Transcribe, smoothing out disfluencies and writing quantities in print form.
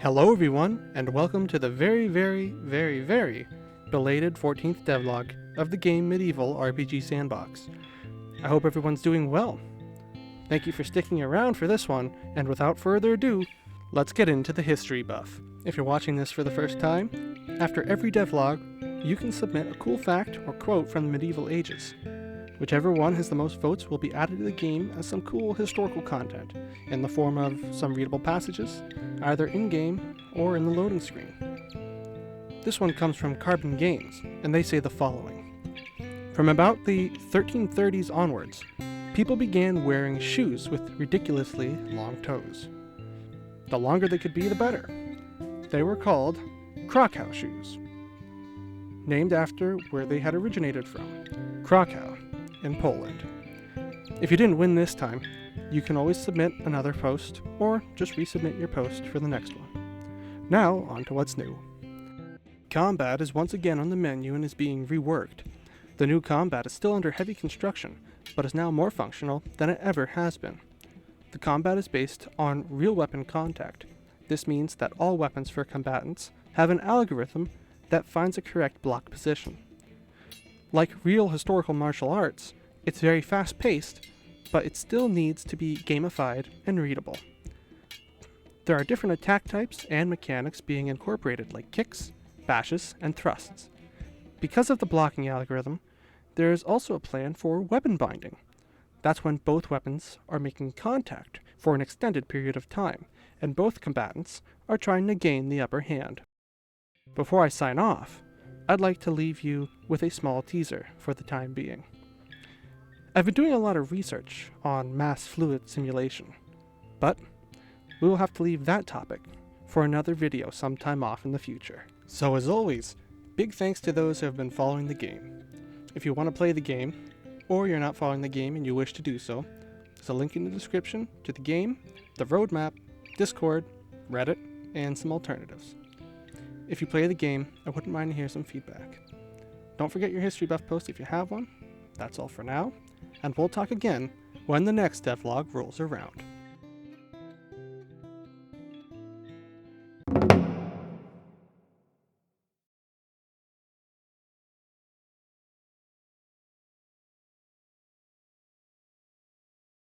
Hello everyone, and welcome to the very belated 14th devlog of the game Medieval RPG Sandbox. I hope everyone's doing well. Thank you for sticking around for this one, and without further ado, let's get into the history buff. If you're watching this for the first time, after every devlog, you can submit a cool fact or quote from the medieval ages. Whichever one has the most votes will be added to the game as some cool historical content, in the form of some readable passages, either in-game or in the loading screen. This one comes from Carbon Games, and they say the following. From about the 1330s onwards, people began wearing shoes with ridiculously long toes. The longer they could be, the better. They were called Krakow shoes, named after where they had originated from, Krakow, in Poland. If you didn't win this time, you can always submit another post, or just resubmit your post for the next one. Now, on to what's new. Combat is once again on the menu and is being reworked. The new combat is still under heavy construction, but is now more functional than it ever has been. The combat is based on real weapon contact. This means that all weapons for combatants have an algorithm that finds a correct block position. Like real historical martial arts, it's very fast-paced, but it still needs to be gamified and readable. There are different attack types and mechanics being incorporated, like kicks, bashes, and thrusts. Because of the blocking algorithm, there is also a plan for weapon binding. That's when both weapons are making contact for an extended period of time, and both combatants are trying to gain the upper hand. Before I sign off, I'd like to leave you with a small teaser for the time being. I've been doing a lot of research on mass fluid simulation, but we will have to leave that topic for another video sometime off in the future. So as always, big thanks to those who have been following the game. If you want to play the game, or you're not following the game and you wish to do so, there's a link in the description to the game, the roadmap, Discord, Reddit, and some alternatives. If you play the game, I wouldn't mind to hear some feedback. Don't forget your history buff post if you have one. That's all for now, and we'll talk again when the next devlog rolls around.